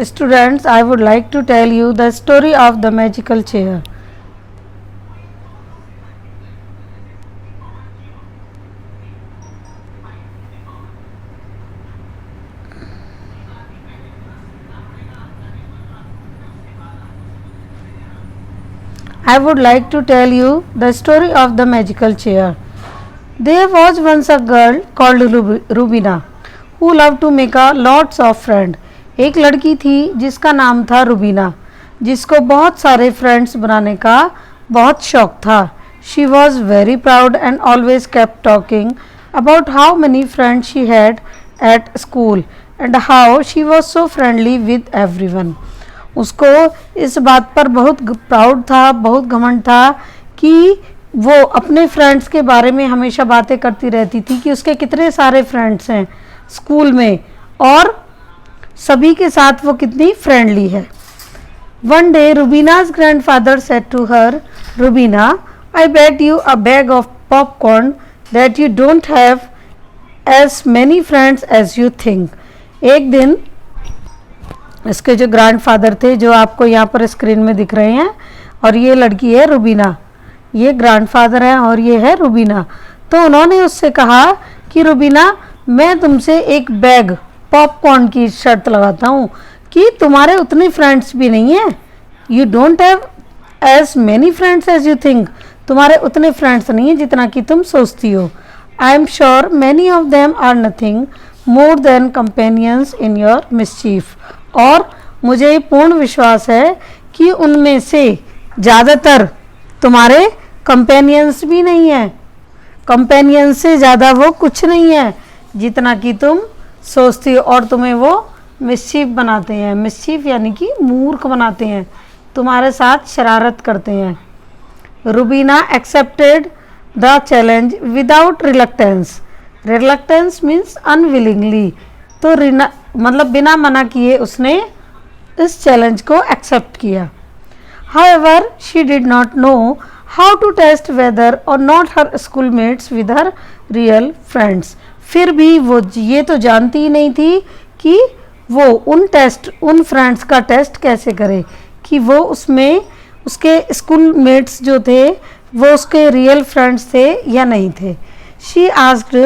Students, I would like to tell you the story of the magical chair. I would like to tell you the story of the magical chair. There was once a girl called Rubina who loved to make a lots of friends. एक लड़की थी जिसका नाम था रुबीना, जिसको बहुत सारे friends बनाने का बहुत शौक था. She was very proud and always kept talking about how many friends she had at school and how she was so friendly with everyone. उसको इस बात पर बहुत प्राउड था, बहुत घमंड था कि वो अपने फ्रेंड्स के बारे में हमेशा बातें करती रहती थी कि उसके कितने सारे फ्रेंड्स हैं स्कूल में और सभी के साथ वो कितनी फ्रेंडली है. One day Rubina's grandfather said to her, Rubina, I bet you a bag of popcorn that you don't have as many friends as you think. एक दिन इसके जो ग्रैंडफादर थे, जो आपको यहाँ पर स्क्रीन में दिख रहे हैं, और ये लड़की है रुबीना, ये ग्रैंडफादर है और ये है रुबीना. तो उन्होंने उससे कहा कि रुबीना, मैं तुमसे एक बैग पॉपकॉर्न की शर्त लगाता हूँ कि तुम्हारे उतने फ्रेंड्स भी नहीं हैं. You don't have as many friends as you think. तुम्हारे उतने फ्रेंड्स नहीं हैं जितना कि तुम सोचती हो. I am sure many of them are nothing more than companions in your mischief. और मुझे पूर्ण विश्वास है कि उनमें से ज़्यादातर तुम्हारे कंपेनियंस भी नहीं हैं. कंपेनियंस से ज़्यादा वो कुछ नहीं है जितना कि तुम सोचती हो, और तुम्हें वो मिसचीफ बनाते हैं. मिसचीफ यानी कि मूर्ख बनाते हैं, तुम्हारे साथ शरारत करते हैं. Rubina accepted the challenge without reluctance. Reluctance means unwillingly. तो मतलब बिना मना किए उसने इस चैलेंज को एक्सेप्ट किया. However, she did not know how to test whether or not her schoolmates with her real friends. फिर भी वो ये तो जानती ही नहीं थी कि वो उन फ्रेंड्स का टेस्ट कैसे करे, कि वो उसमें उसके स्कूलमेट्स जो थे वो उसके रियल फ्रेंड्स थे या नहीं थे. She asked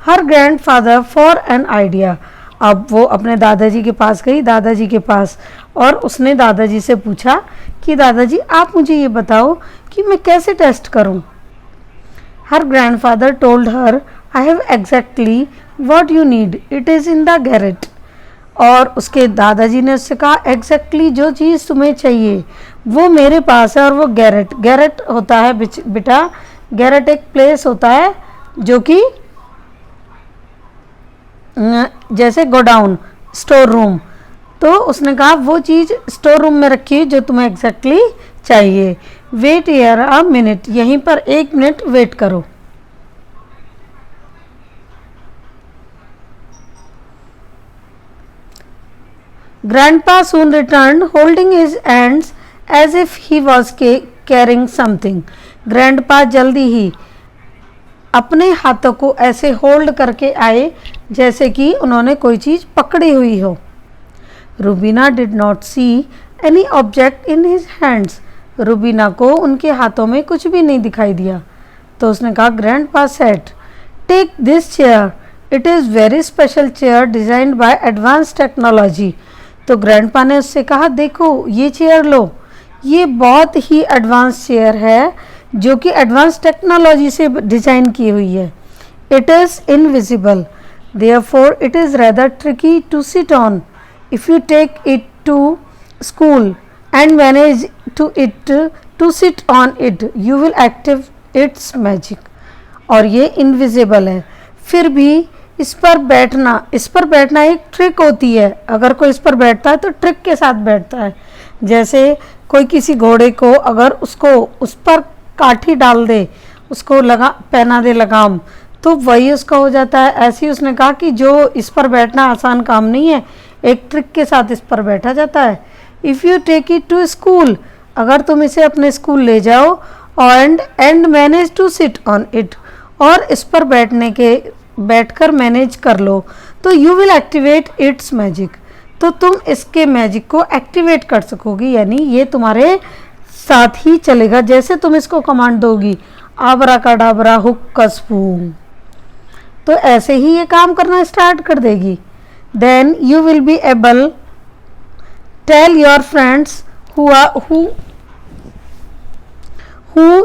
her grandfather for an idea. अब वो अपने दादाजी के पास गई, दादाजी के पास, और उसने दादाजी से पूछा कि दादाजी आप मुझे ये बताओ कि मैं कैसे टेस्ट करूं. Her grandfather told her, I have exactly what you need, it is in the garret. और उसके दादाजी ने उससे कहा, एग्जैक्टली जो चीज़ तुम्हें चाहिए वो मेरे पास है, और वो गैरेट. गैरेट होता है बेटा, गैरेट एक प्लेस होता है जो कि जैसे गोडाउन, स्टोर रूम. तो उसने कहा वो चीज़ स्टोर रूम में रखी है जो तुम्हें एग्जैक्टली चाहिए. वेट हियर अ मिनट, यहीं पर 1 मिनट वेट करो. Grandpa soon returned holding his hands as if he was carrying something. Grandpa जल्दी ही अपने हाथों को ऐसे होल्ड करके आए जैसे कि उन्होंने कोई चीज़ पकड़ी हुई हो. Rubina did not see any object in his hands. Rubina को उनके हाथों में कुछ भी नहीं दिखाई दिया. तो उसने कहा, grandpa said, take this chair, it is very special chair designed by advance technology. तो ग्रैंडपा ने उससे कहा, देखो ये चेयर लो, ये बहुत ही एडवांस चेयर है जो कि एडवांस टेक्नोलॉजी से डिज़ाइन की हुई है. It is invisible, therefore it is rather tricky to sit on. If you take it to school and manage to sit on it, you will active its magic. और ये invisible है, फिर भी इस पर बैठना एक ट्रिक होती है. अगर कोई इस पर बैठता है तो ट्रिक के साथ बैठता है. जैसे कोई किसी घोड़े को अगर उसको उस पर काठी डाल दे, उसको पहना दे लगाम, तो वही उसका हो जाता है. ऐसे ही उसने कहा कि जो इस पर बैठना आसान काम नहीं है, एक ट्रिक के साथ इस पर बैठा जाता है. If you take it to school, अगर तुम इसे अपने स्कूल ले जाओ, and manage to sit on it, और इस पर बैठकर मैनेज कर लो, तो you will activate its magic, तो तुम इसके मैजिक को एक्टिवेट कर सकोगी, यानी ये तुम्हारे साथ ही चलेगा। जैसे तुम इसको कमांड दोगी आबराकाडाबरा हुक्का स्पून, तो ऐसे ही ये काम करना स्टार्ट कर देगी। Then you will be able tell your friends who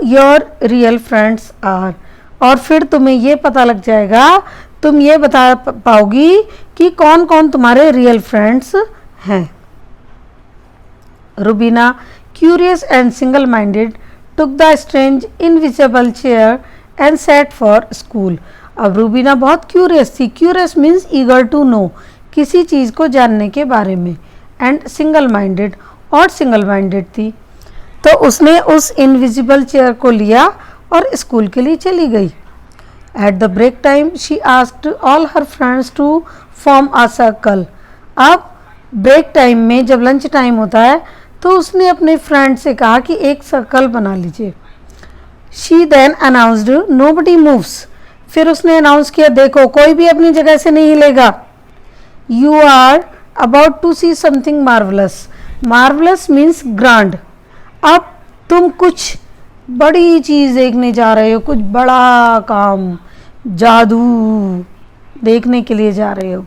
your real friends are, और फिर तुम्हें ये पता लग जाएगा, तुम ये बता पाओगी कि कौन कौन तुम्हारे रियल फ्रेंड्स हैं। Rubina, curious and single minded, took the strange invisible chair and set for school. अब रुबीना बहुत क्यूरियस थी। Curious means eager to know, किसी चीज़ को जानने के बारे में, एंड सिंगल माइंडेड, और सिंगल माइंडेड थी। तो उसने उस इनविजिबल चेयर को लिया और स्कूल के लिए चली गई। At the break time she asked all her friends to form a circle. अब ब्रेक टाइम में जब लंच टाइम होता है तो उसने अपने फ्रेंड से कहा कि एक सर्कल बना लीजिए। She then announced nobody moves. फिर उसने अनाउंस किया, देखो कोई भी अपनी जगह से नहीं हिलेगा। You are about to see something marvellous. Marvellous means grand. अब तुम कुछ बड़ी चीज़ देखने जा रहे हो, कुछ बड़ा काम, जादू देखने के लिए जा रहे हो।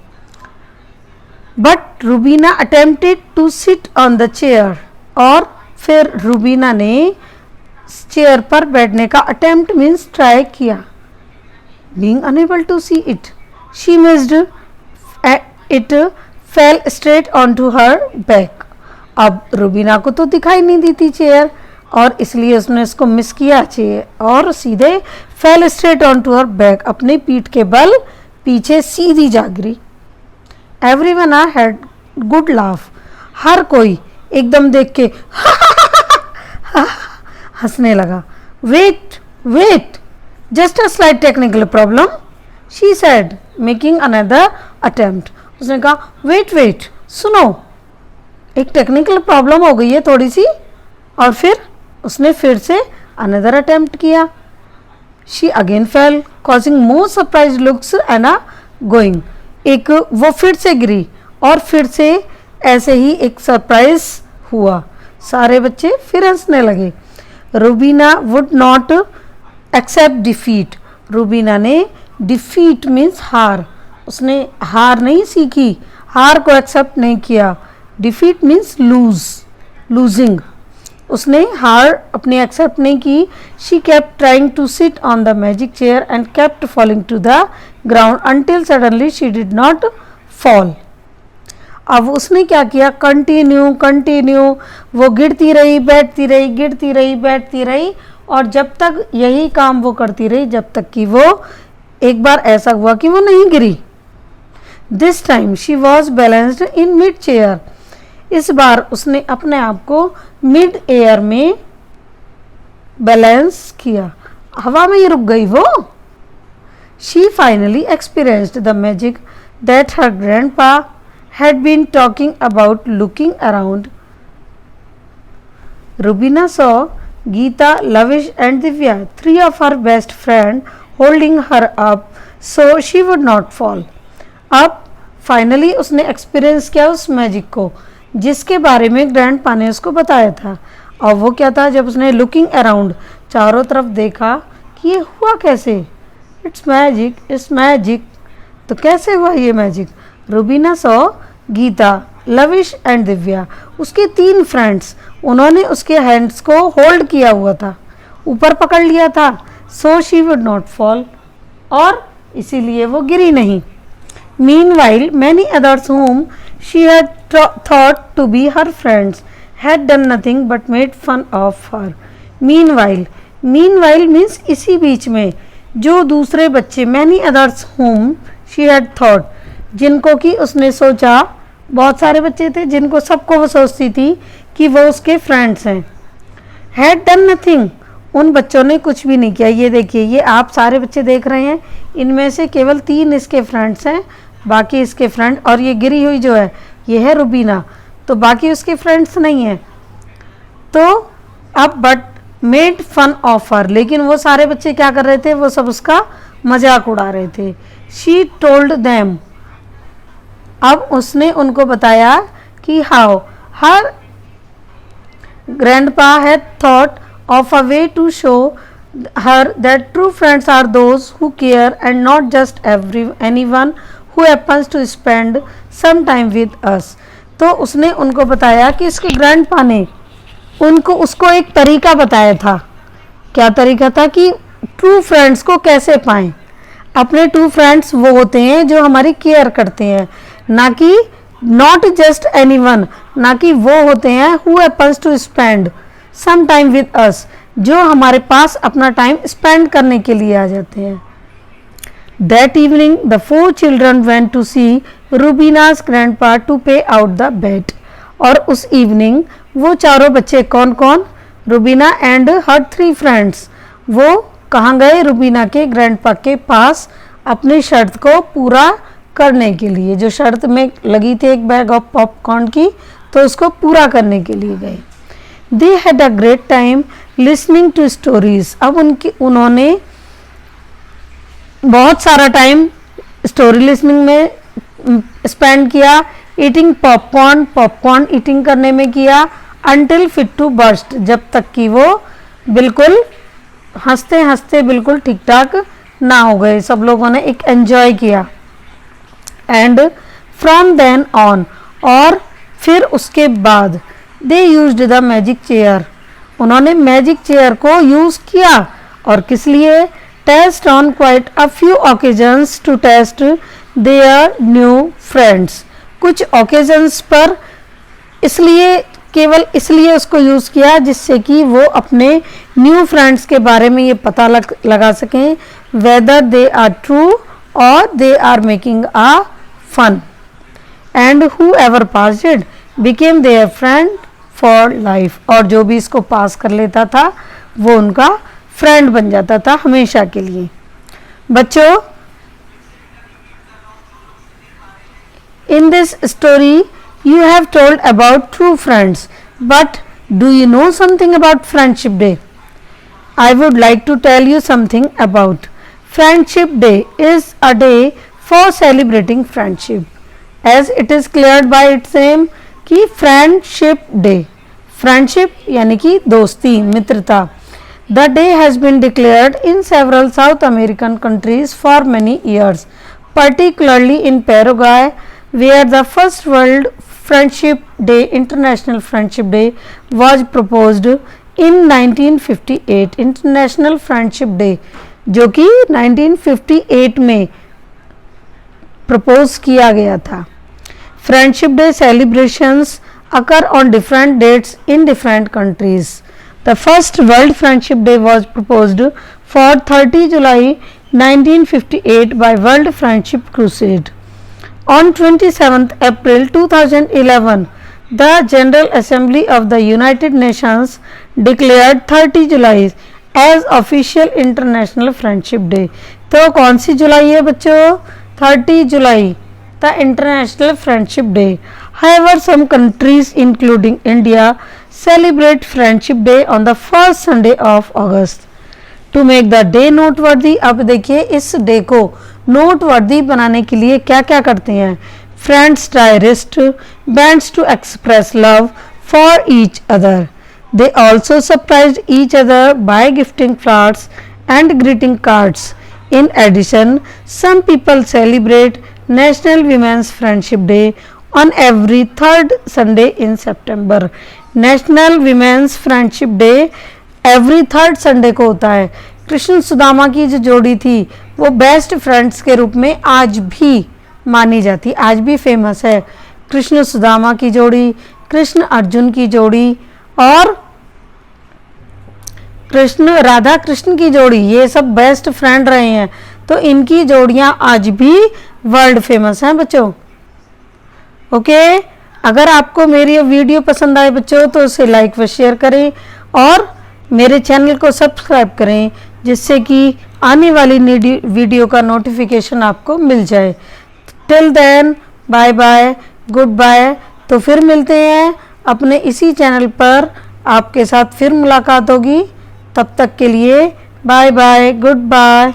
But Rubina attempted to sit on the chair, और फिर रुबीना ने चेयर पर बैठने का अटेम्प्ट मीन्स ट्राई किया। Being unable to see it, she missed it, fell straight on to her back. अब रुबीना को तो दिखाई नहीं दी थी चेयर, और इसलिए उसने इसको मिस किया चेयर, और सीधे fell straight on to her back, अपने पीठ के बल पीछे सीधी जा गिरी। Everyone had good laugh. हर कोई एकदम देख के हंसने लगा। Wait wait, just a slight technical problem, she said making another attempt. उसने कहा वेट वेट, सुनो, एक टेक्निकल प्रॉब्लम हो गई है थोड़ी सी, और फिर उसने फिर से अनदर अटेम्प्ट किया। She again fail causing more surprise looks and a going. एक वो फिर से गिरी, और फिर से ऐसे ही एक सरप्राइज हुआ। सारे बच्चे फिर हंसने लगे। Rubina would not accept defeat. Rubina ने डिफीट मीन्स हार, उसने हार नहीं सीखी, हार को एक्सेप्ट नहीं किया। डिफीट मीन्स लूजिंग, उसने हार अपनी एक्सेप्ट नहीं की। She kept trying to sit on the magic chair and kept falling to the ground until suddenly she did not fall. अब उसने क्या किया, कंटिन्यू कंटिन्यू, वो गिरती रही बैठती रही, गिरती रही बैठती रही, और जब तक यही काम वो करती रही जब तक कि वो एक बार ऐसा हुआ कि वो नहीं गिरी। This time she was balanced in mid chair. इस बार उसने अपने आप को मिड एयर में बैलेंस किया, हवा में ही रुक गई वो। She finally experienced the magic that her grandpa had been talking about looking around. Rubina saw Geeta, Lavish and Divya, three of her best friends, holding her up so she would not fall. अब finally उसने experience किया उस magic को जिसके बारे में grandpa ने उसको बताया था। और वो क्या था, जब उसने लुकिंग अराउंड चारों तरफ देखा कि ये हुआ कैसे, इट्स मैजिक, इट्स मैजिक, तो कैसे हुआ ये magic. Rubina saw Geeta, Lavish and Divya, उसके 3 फ्रेंड्स, उन्होंने उसके हैंड्स को होल्ड किया हुआ था, ऊपर पकड़ लिया था, so she would not fall, और इसीलिए वो गिरी नहीं। Meanwhile many others whom she had thought to be her friends had done nothing but made fun of her. Meanwhile means इसी बीच में, जो दूसरे बच्चे, many others whom she had thought, जिनको कि उसने सोचा, बहुत सारे बच्चे थे जिनको सबको वो सोचती थी कि वो उसके फ्रेंड्स हैं। हैड डन नथिंग, उन बच्चों ने कुछ भी नहीं किया। ये देखिए, ये आप सारे बच्चे देख रहे हैं, इनमें से केवल 3 इसके फ्रेंड्स हैं, बाकी इसके फ्रेंड, और ये गिरी हुई जो है ये है रुबीना, तो बाकी उसके फ्रेंड्स नहीं हैं। तो अब but made fun of her, लेकिन वो सारे बच्चे क्या कर रहे थे, वो सब उसका मजाक उड़ा रहे थे। शी टोल्ड देम, अब उसने उनको बताया कि how her grandpa had thought of a way to show her that true friends are those who care and not just anyone who happens to spend some time with us. तो उसने उनको बताया कि इसके ग्रैंडपा ने उसको एक तरीका बताया था। क्या तरीका था कि ट्रू फ्रेंड्स को कैसे पाएं। अपने ट्रू फ्रेंड्स वो होते हैं जो हमारी केयर करते हैं, ना कि नॉट जस्ट एनीवन, ना कि वो होते हैं who happens to spend some time with us, जो हमारे पास अपना टाइम स्पेंड करने के लिए आ जाते हैं। That evening the 4 children went to see Rubina's grandpa to pay out the bet. और उस इवनिंग वो चारों बच्चे कौन कौन, रुबीना एंड हर 3 फ्रेंड्स, वो कहाँ गए, रुबीना के ग्रैंडपा के पास अपनी शर्त को पूरा करने के लिए। जो शर्त में लगी थी एक बैग ऑफ पॉपकॉर्न की, तो उसको पूरा करने के लिए गए। They had a great time listening to stories. अब उन्होंने बहुत सारा टाइम स्टोरी लिसनिंग में स्पेंड किया। ईटिंग पॉपकॉर्न ईटिंग करने में किया। अंटिल फिट टू बर्स्ट, जब तक कि वो बिल्कुल हंसते हंसते बिल्कुल ठीक ठाक ना हो गए। सब लोगों ने एक एंजॉय किया। एंड फ्रॉम देन ऑन, और फिर उसके बाद they used the magic chair, उन्होंने मैजिक चेयर को यूज़ किया। और किस लिए, test on quite a few occasions to test their new friends. कुछ ओकेजन्स पर केवल इसलिए उसको यूज़ किया जिससे कि वो अपने न्यू फ्रेंड्स के बारे में ये पता लगा सकें वेदर दे आर ट्रू और they are making a fun. And whoever pass it became their friend for life, और जो भी इसको पास कर लेता था वो उनका फ्रेंड बन जाता था हमेशा के लिए। बच्चों, in this story you have told about true friends, but do you know something about Friendship Day? I would like to tell you something about Friendship Day. Is a day for celebrating friendship, as it is cleared by its name कि Friendship Day, friendship यानी कि दोस्ती, मित्रता। The day has been declared in several South American countries for many years, particularly in Paraguay, where the first World Friendship Day, International Friendship Day, was proposed in 1958. International Friendship Day जो कि 1958 में propose किया गया था। Friendship Day celebrations occur on different dates in different countries. The first World Friendship Day was proposed for 30 July 1958 by World Friendship Crusade. On 27th April 2011, the General Assembly of the United Nations declared 30 July as official International Friendship Day. तो कौन सी जुलाई है बच्चों? 30 जुलाई, the International Friendship Day. However, some countries including India celebrate Friendship Day on the first Sunday of August. To make the day noteworthy, अब देखिए इस day को noteworthy बनाने के लिए क्या क्या करते हैं। Friends try wrist bands to express love for each other. They also surprise each other by gifting flowers and greeting cards. In addition, some people celebrate national women's friendship day on every 3rd Sunday in September. National women's friendship day every 3rd Sunday को होता है। कृष्ण सुदामा की जो जोड़ी थी वो best friends के रूप में आज भी मानी जाती, आज भी फेमस है। कृष्ण सुदामा की जोड़ी, कृष्ण अर्जुन की जोड़ी और राधा कृष्ण की जोड़ी, ये सब बेस्ट फ्रेंड रहे हैं। तो इनकी जोड़ियां आज भी वर्ल्ड फेमस हैं बच्चों। ओके, अगर आपको मेरी वीडियो पसंद आए बच्चों तो उसे लाइक व शेयर करें और मेरे चैनल को सब्सक्राइब करें, जिससे कि आने वाली वीडियो का नोटिफिकेशन आपको मिल जाए। Till then, bye bye, goodbye. तो फिर मिलते हैं अपने इसी चैनल पर, आपके साथ फिर मुलाकात होगी। तब तक के लिए बाय बाय, गुड बाय।